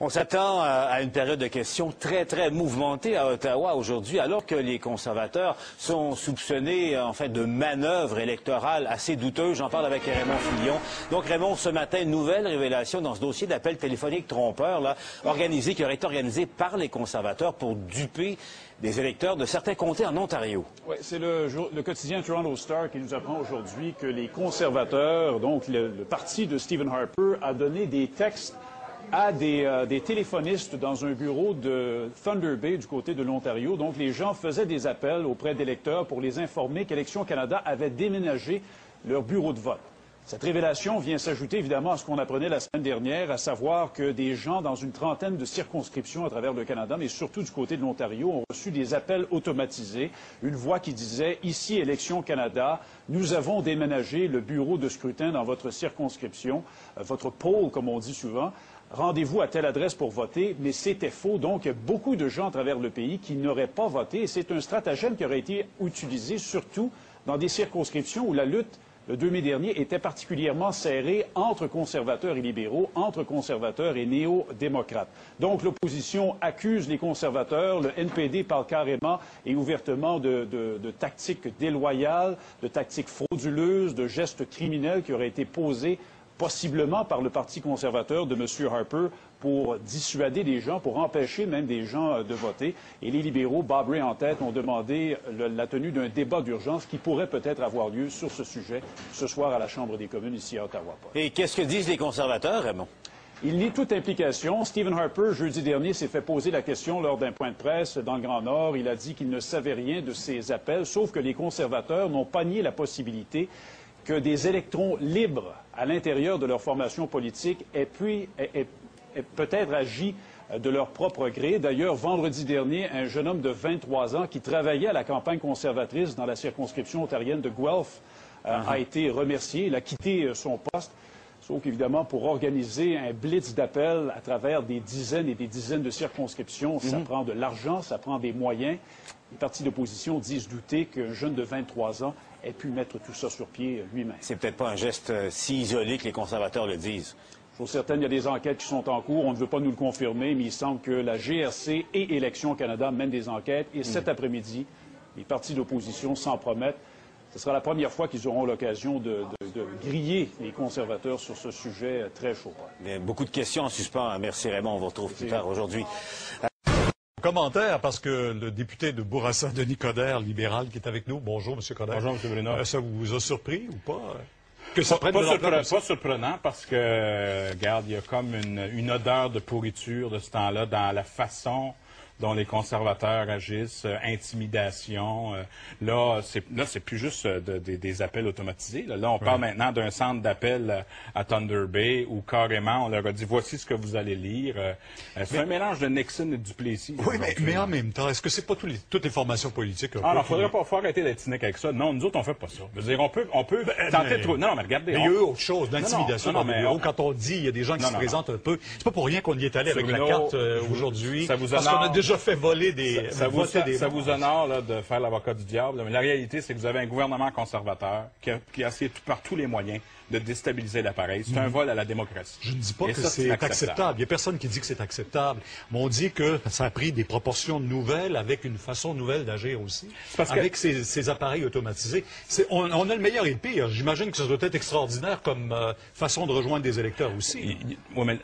On s'attend à une période de questions très mouvementée à Ottawa aujourd'hui, alors que les conservateurs sont soupçonnés en fait de manœuvres électorales assez douteuses. J'en parle avec Raymond Filion. Donc Raymond, ce matin, une nouvelle révélation dans ce dossier d'appel téléphonique trompeur là, qui aurait été organisé par les conservateurs pour duper des électeurs de certains comtés en Ontario. Oui, c'est le quotidien Toronto Star qui nous apprend aujourd'hui que les conservateurs, donc le parti de Stephen Harper, a donné des textes à des téléphonistes dans un bureau de Thunder Bay du côté de l'Ontario. Donc, les gens faisaient des appels auprès d'électeurs pour les informer qu'Élections Canada avait déménagé leur bureau de vote. Cette révélation vient s'ajouter évidemment à ce qu'on apprenait la semaine dernière, à savoir que des gens dans une trentaine de circonscriptions à travers le Canada, mais surtout du côté de l'Ontario, ont reçu des appels automatisés. Une voix qui disait « Ici, Élections Canada, nous avons déménagé le bureau de scrutin dans votre circonscription, votre pôle, comme on dit souvent. Rendez-vous à telle adresse pour voter », mais c'était faux. Donc, il y a beaucoup de gens à travers le pays qui n'auraient pas voté. Et c'est un stratagème qui aurait été utilisé surtout dans des circonscriptions où la lutte, le 2 mai dernier, était particulièrement serrée entre conservateurs et libéraux, entre conservateurs et néo-démocrates. Donc, l'opposition accuse les conservateurs. Le NPD parle carrément et ouvertement de tactiques déloyales, de tactiques frauduleuses, de gestes criminels qui auraient été posés possiblement par le Parti conservateur de M. Harper pour dissuader des gens, pour empêcher même des gens de voter. Et les libéraux, Bob Rae en tête, ont demandé la tenue d'un débat d'urgence qui pourrait peut-être avoir lieu sur ce sujet ce soir à la Chambre des communes ici à Ottawa. Et qu'est-ce que disent les conservateurs, Raymond? Il nie toute implication. Stephen Harper, jeudi dernier, s'est fait poser la question lors d'un point de presse dans le Grand Nord. Il a dit qu'il ne savait rien de ces appels, sauf que les conservateurs n'ont pas nié la possibilité que des électrons libres à l'intérieur de leur formation politique aient peut-être agi de leur propre gré. D'ailleurs, vendredi dernier, un jeune homme de 23 ans qui travaillait à la campagne conservatrice dans la circonscription ontarienne de Guelph a été remercié. Il a quitté son poste, sauf qu'évidemment, pour organiser un blitz d'appels à travers des dizaines et des dizaines de circonscriptions, ça prend de l'argent, ça prend des moyens. Les partis d'opposition disent douter qu'un jeune de 23 ans ait pu mettre tout ça sur pied lui-même. C'est peut-être pas un geste si isolé que les conservateurs le disent. Chose certaine, il y a des enquêtes qui sont en cours. On ne veut pas nous le confirmer, mais il semble que la GRC et Élections Canada mènent des enquêtes. Et cet après-midi, les partis d'opposition s'en promettent. Ce sera la première fois qu'ils auront l'occasion de griller les conservateurs sur ce sujet très chaud. Il y a beaucoup de questions en suspens. Merci Raymond, on vous retrouve plus tard aujourd'hui. Commentaire, parce que le député de Bourassa, Denis Coderre, libéral, qui est avec nous. Bonjour, M. Coderre. Bonjour, M. Bruno. Ça vous a surpris ou pas? Que ça Pas surprenant, parce que, regarde, il y a comme une odeur de pourriture de ce temps-là dans la façon dont les conservateurs agissent, intimidation. Là, c'est plus juste des appels automatisés. Là, on parle maintenant d'un centre d'appel à Thunder Bay où carrément on leur a dit voici ce que vous allez lire. C'est un mélange de Nixon et de Duplessis. Oui, mais en même temps, est-ce que c'est pas toutes les formations politiques? Alors, faut arrêter d'être cynique avec ça. Non, nous autres, on fait pas ça. Je veux dire, on peut tenter de trouver. Non, mais regardez. Mais il y a eu autre chose, l'intimidation dans les bureaux. Quand on dit, il y a des gens qui se présentent un peu. C'est pas pour rien qu'on y est allé avec la carte aujourd'hui. Parce qu'on a déjà fait voler des... Ça vous honore là, de faire l'avocat du diable. Mais la réalité, c'est que vous avez un gouvernement conservateur qui a essayé par tous les moyens de déstabiliser l'appareil. C'est un vol à la démocratie. Je ne dis pas que c'est acceptable. Il n'y a personne qui dit que c'est acceptable. Mais on dit que ça a pris des proportions nouvelles avec une façon nouvelle d'agir aussi. Avec ces appareils automatisés. On a le meilleur et le pire. J'imagine que ça doit être extraordinaire comme façon de rejoindre des électeurs aussi. Oui, mais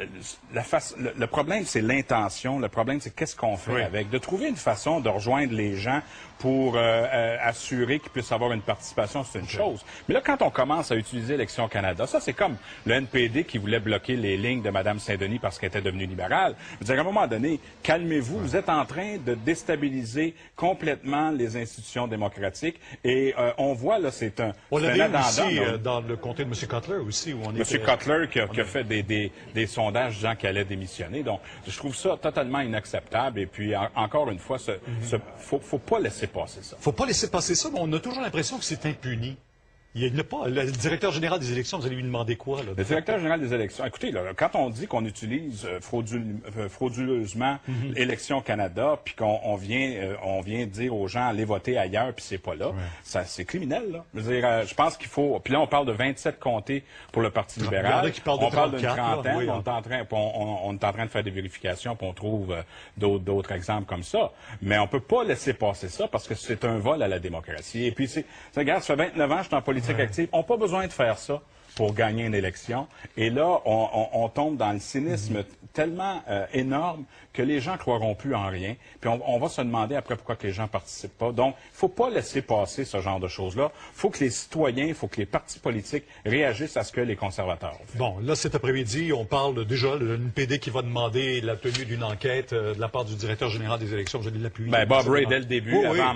le problème, c'est l'intention. Le problème, c'est qu'est-ce qu'on fait avec. De trouver une façon de rejoindre les gens pour assurer qu'ils puissent avoir une participation, c'est une chose. Mais là, quand on commence à utiliser Élections Canada, ça, c'est comme le NPD qui voulait bloquer les lignes de Mme Saint-Denis parce qu'elle était devenue libérale. Je veux dire, à un moment donné, calmez-vous. Vous êtes en train de déstabiliser complètement les institutions démocratiques. Et on voit, là, c'est un on l'a vu aussi dans le comté de M. Cutler aussi. Où on M. Cutler qui a fait des sondages disant qu'elle allait démissionner. Donc, je trouve ça totalement inacceptable. Et puis, encore une fois, faut pas laisser passer ça. Faut pas laisser passer ça, mais on a toujours l'impression que c'est impuni. Il n'a pas. Le directeur général des élections, vous allez lui demander quoi? Là, le directeur général des élections, écoutez, là, quand on dit qu'on utilise frauduleusement Élections Canada, puis qu'on vient dire aux gens, allez voter ailleurs, puis c'est pas là, c'est criminel. Là. Je veux dire, je pense qu'il faut... Puis là, on parle de 27 comtés pour le Parti libéral. On parle d'une trentaine. Oui, on est en train de faire des vérifications, puis on trouve d'autres exemples comme ça. Mais on peut pas laisser passer ça, parce que c'est un vol à la démocratie. Et puis, regarde, ça fait 29 ans que je suis en politique active. On n'a pas besoin de faire ça pour gagner une élection. Et là, on tombe dans le cynisme tellement énorme que les gens ne croiront plus en rien. Puis on va se demander après pourquoi que les gens ne participent pas. Donc, il ne faut pas laisser passer ce genre de choses-là. Il faut que les citoyens, il faut que les partis politiques réagissent à ce que les conservateurs font. Bon, là, cet après-midi, on parle déjà de l'NPD qui va demander la tenue d'une enquête de la part du directeur général des élections. Vous allez l'appuyer. Ben, Bob Ray, dès le début, avant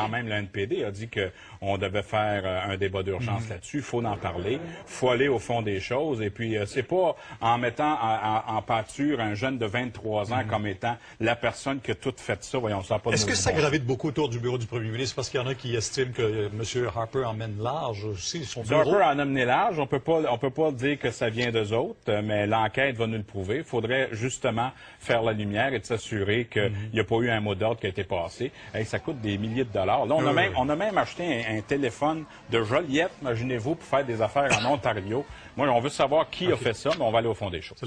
même le NPD, a dit qu'on devait faire un débat d'urgence là-dessus. Il faut en parler. Il faut aller au fond des choses. Et puis, c'est pas en mettant en pâture un jeune de 23 ans comme étant la personne qui a tout fait ça. Voyons, ça n'a pas de... Est-ce que ça gravite beaucoup autour du bureau du premier ministre? Parce qu'il y en a qui estiment que M. Harper emmène large aussi son bureau. Harper en amené large. On peut pas dire que ça vient d'eux autres, mais l'enquête va nous le prouver. Il faudrait justement faire la lumière et de s'assurer qu'il n'y a pas eu un mot d'ordre qui a été passé. Hey, ça coûte des milliers de dollars. Là, on a même acheté un téléphone de Joliette, imaginez-vous, pour faire des affaires en Ontario. Moi, on veut savoir qui a fait ça, mais on va aller au fond des choses.